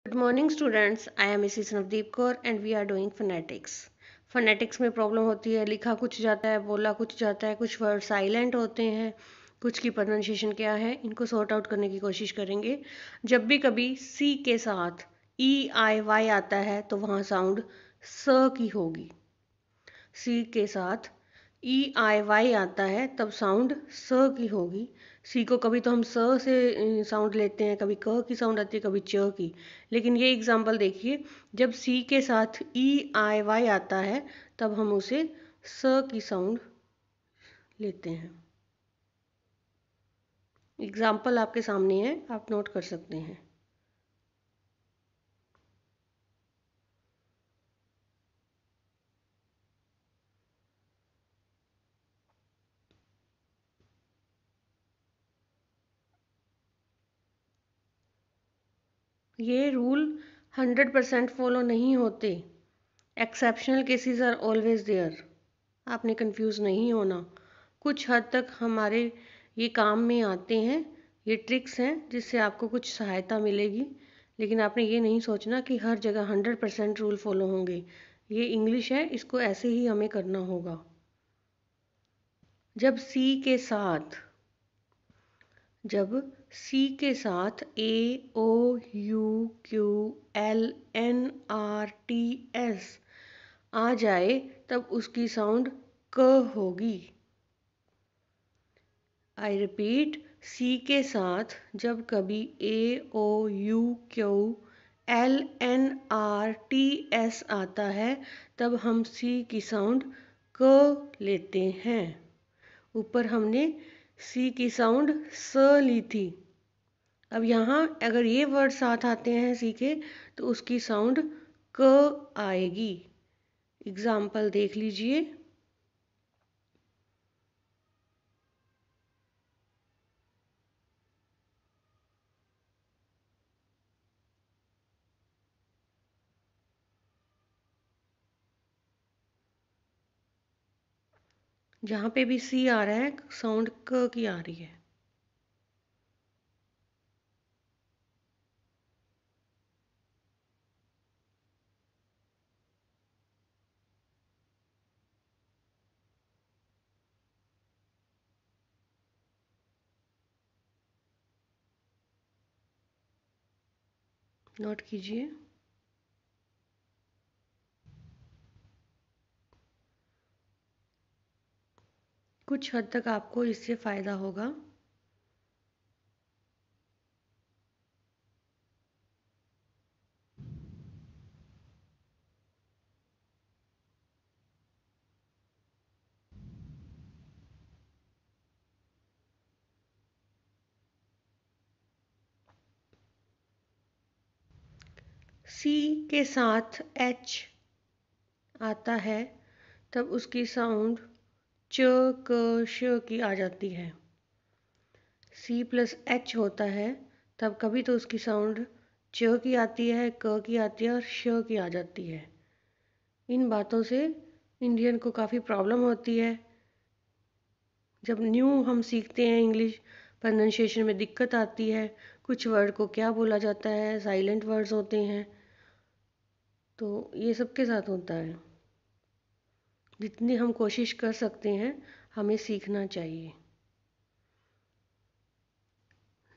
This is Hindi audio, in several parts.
Good morning students, I am Mrs. Navdeep Kaur and we are doing phonetics. phonetics में प्रॉब्लम होती है, लिखा कुछ जाता है, बोला कुछ जाता है, कुछ वर्ड साइलेंट होते हैं, कुछ की प्रोनाउंसिएशन क्या है, इनको सॉर्ट आउट करने की कोशिश करेंगे। जब भी कभी सी के साथ ई आई वाई आता है तो वहाँ साउंड स की होगी। सी के साथ ई आई वाई आता है तब साउंड स की होगी। सी को कभी तो हम स से साउंड लेते हैं, कभी क की साउंड आती है, कभी च की। लेकिन ये एग्जांपल देखिए, जब सी के साथ ई आई वाई आता है तब हम उसे स की साउंड लेते हैं। एग्जाम्पल आपके सामने है, आप नोट कर सकते हैं। ये रूल 100% फॉलो नहीं होते। Exceptional cases are always there. आपने कंफ्यूज नहीं होना। कुछ हद तक हमारे ये काम में आते हैं, ये ट्रिक्स हैं जिससे आपको कुछ सहायता मिलेगी। लेकिन आपने ये नहीं सोचना कि हर जगह 100% रूल फॉलो होंगे। ये इंग्लिश है, इसको ऐसे ही हमें करना होगा। जब सी के साथ जब सी के साथ A O U Q L N R T S आ जाए तब उसकी साउंड क होगी। आई रिपीट, सी के साथ जब कभी A O U Q L N R T S आता है तब हम सी की साउंड क लेते हैं। ऊपर हमने सी की साउंड स ली थी। अब यहाँ अगर ये वर्ड साथ आते हैं सी के तो उसकी साउंड क आएगी। एग्जाम्पल देख लीजिए। जहाँ पे भी सी आ रहा है साउंड क की आ रही है। नोट कीजिए। कुछ हद तक आपको इससे फ़ायदा होगा। सी के साथ एच आता है तब उसकी साउंड च क श की आ जाती है। सी प्लस एच होता है तब कभी तो उसकी साउंड च की आती है, क की आती है और श की आ जाती है। इन बातों से इंडियन को काफ़ी प्रॉब्लम होती है। जब न्यू हम सीखते हैं इंग्लिश, प्रोनाउंसिएशन में दिक्कत आती है। कुछ वर्ड को क्या बोला जाता है, साइलेंट वर्ड्स होते हैं, तो ये सबके साथ होता है। जितनी हम कोशिश कर सकते हैं हमें सीखना चाहिए।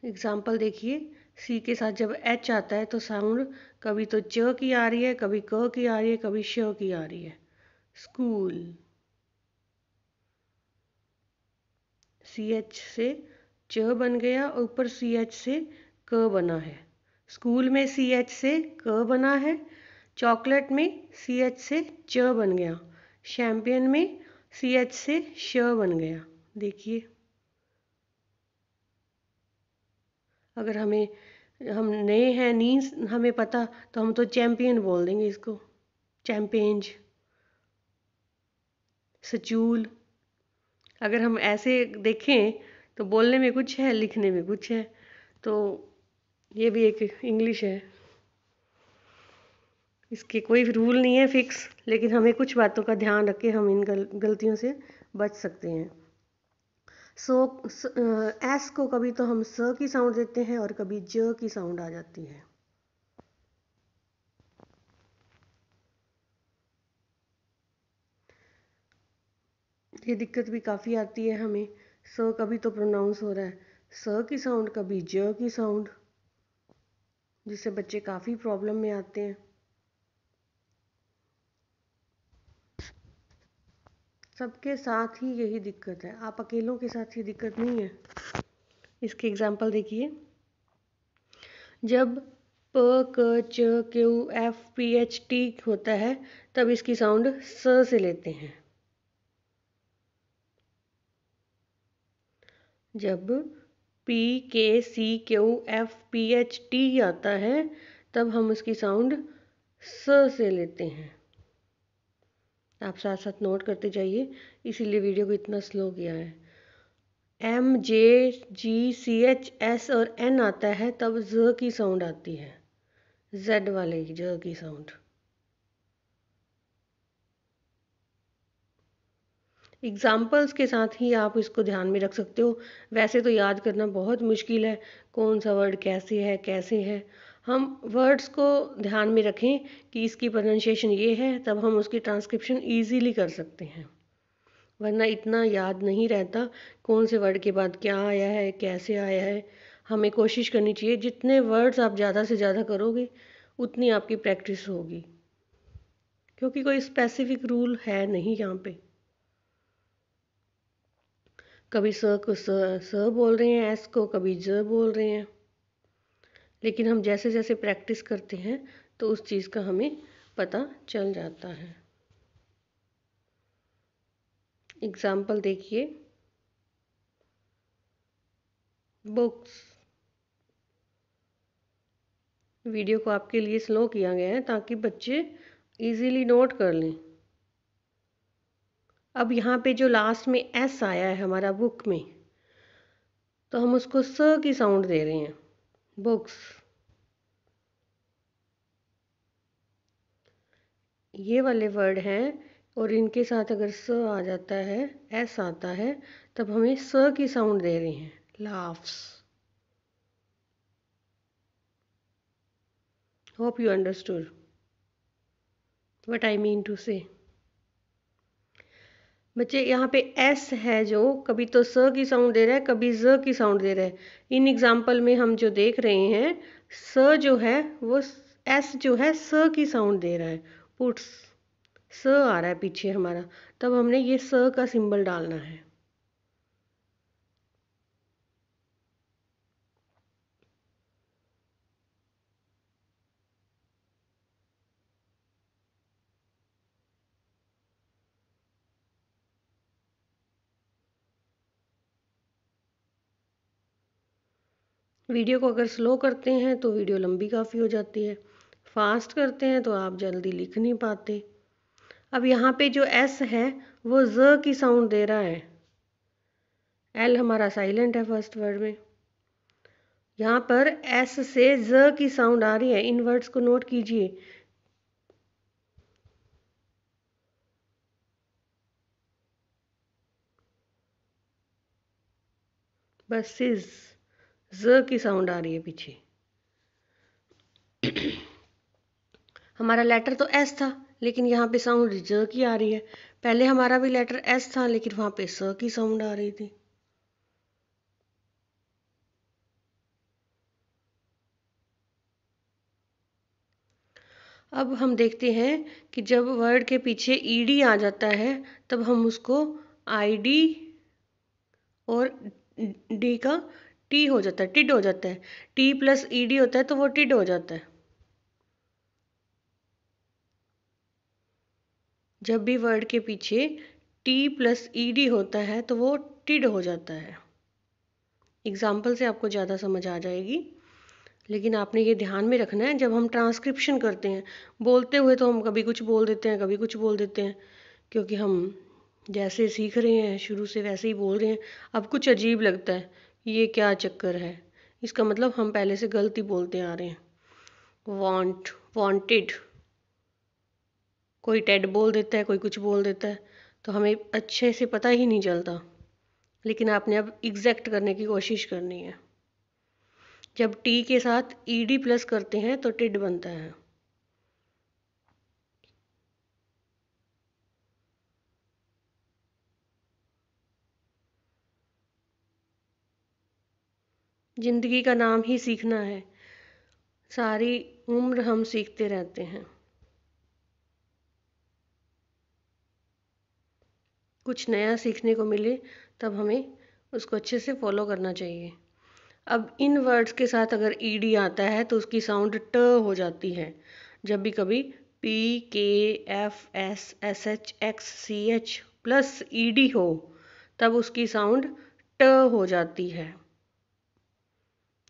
एग्जाम्पल देखिए, सी के साथ जब एच आता है तो साउंड कभी तो च की आ रही है, कभी क की आ रही है, कभी श की आ रही है। स्कूल, सी एच से च बन गया और ऊपर सी एच से क बना है। स्कूल में सी एच से क बना है। चॉकलेट में सी एच से च बन गया। शैम्पेन में सी एच से श बन गया। देखिए, अगर हम नए हैं, नहीं हमें पता, तो हम तो चैंपियन बोल देंगे इसको। चैंपेंज, सचूल। अगर हम ऐसे देखें तो बोलने में कुछ है, लिखने में कुछ है। तो ये भी एक इंग्लिश है। इसके कोई रूल नहीं है फिक्स, लेकिन हमें कुछ बातों का ध्यान रख के हम इन गलतियों से बच सकते हैं। सो एस को कभी तो हम स की साउंड देते हैं और कभी ज की साउंड आ जाती है। ये दिक्कत भी काफ़ी आती है हमें। स कभी तो प्रोनाउंस हो रहा है स की साउंड, कभी ज की साउंड, जिससे बच्चे काफ़ी प्रॉब्लम में आते हैं। सबके साथ ही यही दिक्कत है, आप अकेलों के साथ ये दिक्कत नहीं है। इसके एग्जाम्पल देखिए, जब प क च Q F P H T होता है तब इसकी साउंड स से लेते हैं। जब P K C Q F P H T आता है तब हम उसकी साउंड स से लेते हैं। आप साथ साथ नोट करते जाइए, इसीलिए वीडियो को इतना स्लो किया है। एम जे जी सी एच एस और एन आता है तब ज की साउंड आती है, जेड वाले ज की साउंड। एग्जाम्पल्स के साथ ही आप इसको ध्यान में रख सकते हो। वैसे तो याद करना बहुत मुश्किल है, कौन सा वर्ड कैसे है। हम वर्ड्स को ध्यान में रखें कि इसकी प्रोनाउंसिएशन ये है, तब हम उसकी ट्रांसक्रिप्शन इजीली कर सकते हैं। वरना इतना याद नहीं रहता कौन से वर्ड के बाद क्या आया है, कैसे आया है। हमें कोशिश करनी चाहिए, जितने वर्ड्स आप ज़्यादा से ज़्यादा करोगे उतनी आपकी प्रैक्टिस होगी, क्योंकि कोई स्पेसिफिक रूल है नहीं यहाँ पे। कभी स को स बोल रहे हैं, एस को कभी ज बोल रहे हैं। लेकिन हम जैसे जैसे प्रैक्टिस करते हैं तो उस चीज़ का हमें पता चल जाता है। एग्जाम्पल देखिए, बुक्स। वीडियो को आपके लिए स्लो किया गया है ताकि बच्चे इजीली नोट कर लें। अब यहाँ पे जो लास्ट में एस आया है हमारा बुक में, तो हम उसको स की साउंड दे रहे हैं, बुक्स। ये वाले वर्ड हैं और इनके साथ अगर स आ जाता है, एस आता है, तब हमें स की साउंड दे रहे हैं, laughs. Hope you understood what I mean to say. बच्चे, यहाँ पे एस है जो कभी तो स की साउंड दे रहा है, कभी ज की साउंड दे रहा है। इन एग्जाम्पल में हम जो देख रहे हैं, स जो है वो एस जो है स की साउंड दे रहा है, पुट्स। स आ रहा है पीछे हमारा, तब हमने ये स का सिंबल डालना है। वीडियो को अगर स्लो करते हैं तो वीडियो लंबी काफ़ी हो जाती है, फास्ट करते हैं तो आप जल्दी लिख नहीं पाते। अब यहाँ पे जो एस है वो ज की साउंड दे रहा है, एल हमारा साइलेंट है फर्स्ट वर्ड में। यहाँ पर एस से ज की साउंड आ रही है, इन वर्ड्स को नोट कीजिए। बस सिज, ज की साउंड आ रही है पीछे। हमारा लेटर तो एस था, लेकिन यहाँ पे साउंड ज की आ रही है। पहले हमारा भी लेटर एस था, लेकिन वहाँ पे स की साउंड आ रही थी। अब हम देखते हैं कि जब वर्ड के पीछे ईडी आ जाता है तब हम उसको आईडी और डी का टी हो जाता है, टिड हो जाता है। टी प्लस ईडी होता है तो वो टिड हो जाता है। जब भी वर्ड के पीछे टी प्लस ईडी होता है तो वो टिड हो जाता है। एग्जाम्पल से आपको ज़्यादा समझ आ जाएगी, लेकिन आपने ये ध्यान में रखना है जब हम ट्रांसक्रिप्शन करते हैं। बोलते हुए तो हम कभी कुछ बोल देते हैं, कभी कुछ बोल देते हैं, क्योंकि हम जैसे सीख रहे हैं शुरू से वैसे ही बोल रहे हैं। अब कुछ अजीब लगता है, ये क्या चक्कर है, इसका मतलब हम पहले से गलती बोलते आ रहे हैं। वांट, वांटेड, कोई टेड बोल देता है, कोई कुछ बोल देता है, तो हमें अच्छे से पता ही नहीं चलता। लेकिन आपने अब एग्जैक्ट करने की कोशिश करनी है। जब टी के साथ ईडी प्लस करते हैं तो टिड बनता है। जिंदगी का नाम ही सीखना है, सारी उम्र हम सीखते रहते हैं। कुछ नया सीखने को मिले तब हमें उसको अच्छे से फॉलो करना चाहिए। अब इन वर्ड्स के साथ अगर ईडी आता है तो उसकी साउंड ट हो जाती है। जब भी कभी P K F S S H X C H plus ED हो तब उसकी साउंड ट हो जाती है।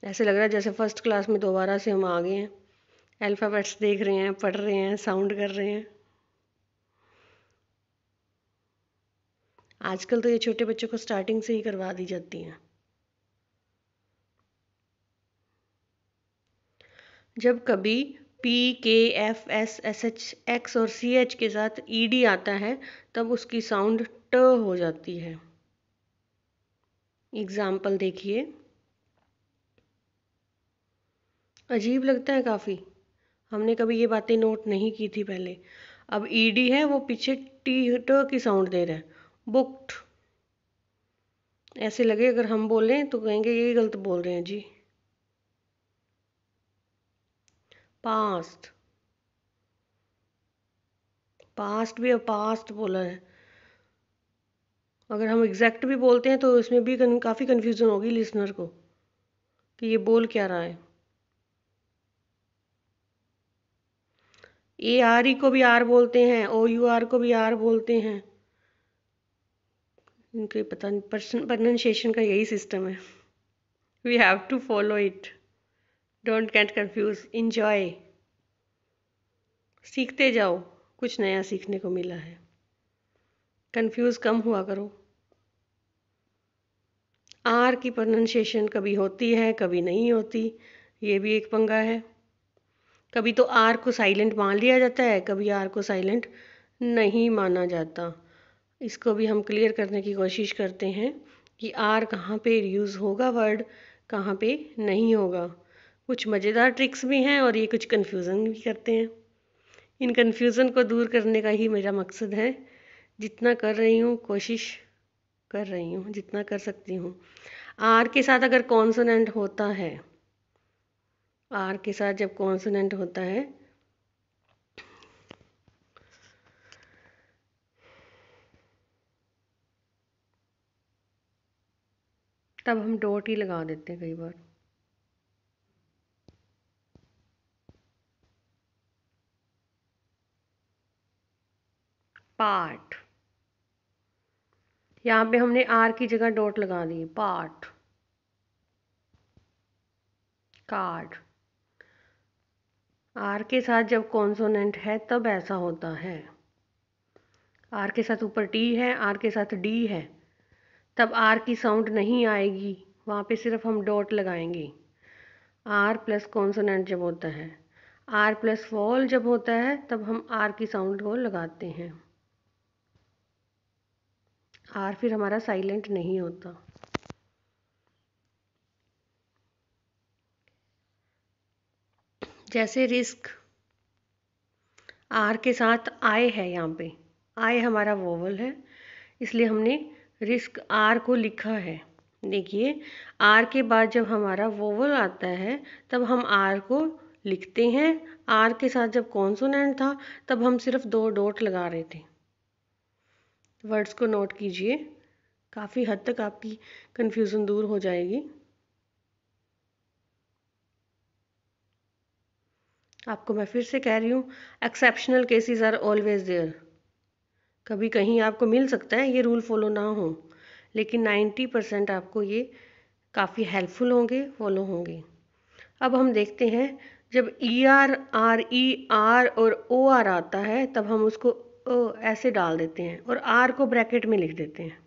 ऐसे लग रहा है जैसे फर्स्ट क्लास में दोबारा से हम आ गए हैं, अल्फ़ाबेट्स देख रहे हैं, पढ़ रहे हैं, साउंड कर रहे हैं। आजकल तो ये छोटे बच्चों को स्टार्टिंग से ही करवा दी जाती हैं। जब कभी P K F S S H x और सी एच के साथ ईडी आता है तब उसकी साउंड ट हो जाती है। एग्जाम्पल देखिए। अजीब लगता है काफ़ी, हमने कभी ये बातें नोट नहीं की थी पहले। अब ईडी है वो पीछे टी ट की साउंड दे रहा है, बुक्ड। ऐसे लगे अगर हम बोलें तो कहेंगे ये गलत बोल रहे हैं जी। पास्ट, पास्ट भी अब पास्ट बोला है। अगर हम एग्जैक्ट भी बोलते हैं तो इसमें भी काफ़ी कन्फ्यूज़न होगी लिसनर को कि ये बोल क्या रहा है। ए आर ई को भी आर बोलते हैं, ओ यू आर को भी आर बोलते हैं। इनके पता नहीं प्रोनाउंसिएशन का यही सिस्टम है। We have to follow it, don't get confuse, enjoy. सीखते जाओ, कुछ नया सीखने को मिला है। कंफ्यूज कम हुआ करो। आर की प्रोनाउंसिएशन कभी होती है कभी नहीं होती, ये भी एक पंगा है। कभी तो आर को साइलेंट मान लिया जाता है, कभी आर को साइलेंट नहीं माना जाता। इसको भी हम क्लियर करने की कोशिश करते हैं कि आर कहाँ पे यूज़ होगा वर्ड, कहाँ पे नहीं होगा। कुछ मज़ेदार ट्रिक्स भी हैं और ये कुछ कन्फ्यूज़न भी करते हैं। इन कन्फ्यूज़न को दूर करने का ही मेरा मकसद है। जितना कर रही हूँ कोशिश कर रही हूँ, जितना कर सकती हूँ। आर के साथ अगर कॉन्सोनेंट होता है, आर के साथ जब कॉन्सोनेंट होता है तब हम डॉट ही लगा देते हैं कई बार। पार्ट, यहाँ पे हमने आर की जगह डॉट लगा दी। Part, card. आर के साथ जब कॉन्सोनेंट है तब ऐसा होता है। आर के साथ ऊपर टी है, आर के साथ डी है, तब आर की साउंड नहीं आएगी, वहाँ पे सिर्फ हम डॉट लगाएंगे। आर प्लस कॉन्सोनेंट जब होता है, आर प्लस वॉल जब होता है तब हम आर की साउंड को लगाते हैं। आर फिर हमारा साइलेंट नहीं होता। जैसे रिस्क, आर के साथ आई है, यहाँ पे आई हमारा वोवल है, इसलिए हमने रिस्क आर को लिखा है। देखिए आर के बाद जब हमारा वोवल आता है तब हम आर को लिखते हैं। आर के साथ जब कॉन्सोनेंट था तब हम सिर्फ दो डॉट लगा रहे थे। वर्ड्स को नोट कीजिए, काफ़ी हद तक आपकी कन्फ्यूज़न दूर हो जाएगी। आपको मैं फिर से कह रही हूँ, exceptional cases are always there. कभी कहीं आपको मिल सकता है ये रूल फॉलो ना हो, लेकिन 90% आपको ये काफ़ी हेल्पफुल होंगे, फॉलो होंगे। अब हम देखते हैं जब E R, R E, R और ओ आर आता है तब हम उसको ऐसे डाल देते हैं और आर को ब्रैकेट में लिख देते हैं।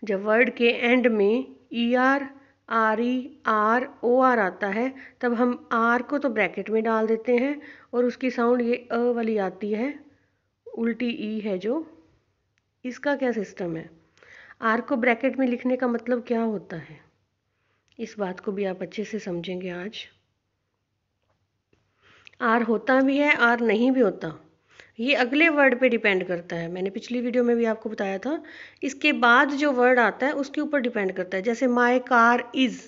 जब वर्ड के एंड में E R, R E, R O R आता है तब हम आर को तो ब्रैकेट में डाल देते हैं और उसकी साउंड ये अ वाली आती है, उल्टी ई है जो। इसका क्या सिस्टम है, आर को ब्रैकेट में लिखने का मतलब क्या होता है, इस बात को भी आप अच्छे से समझेंगे आज। आर होता भी है, आर नहीं भी होता, ये अगले वर्ड पे डिपेंड करता है। मैंने पिछली वीडियो में भी आपको बताया था, इसके बाद जो वर्ड आता है उसके ऊपर डिपेंड करता है। जैसे माई कार इज़,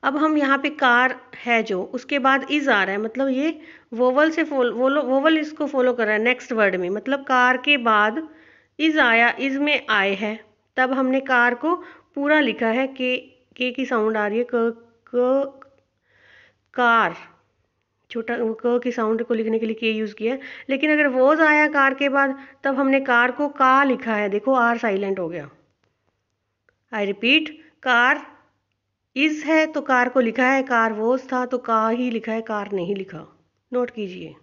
अब हम यहाँ पे कार है जो, उसके बाद इज आ रहा है, मतलब ये वोवल से वोवल इसको फॉलो कर रहा है नेक्स्ट वर्ड में। मतलब कार के बाद इज आया, इज में आए है, तब हमने कार को पूरा लिखा है। के की साउंड आ रही है, क कार, छोटा क की साउंड को लिखने के लिए के यूज़ किया है। लेकिन अगर वोज आया कार के बाद, तब हमने कार को का लिखा है। देखो आर साइलेंट हो गया। आई रिपीट, कार इज है तो कार को लिखा है, कार वोज था तो का ही लिखा है, कार नहीं लिखा। नोट कीजिए।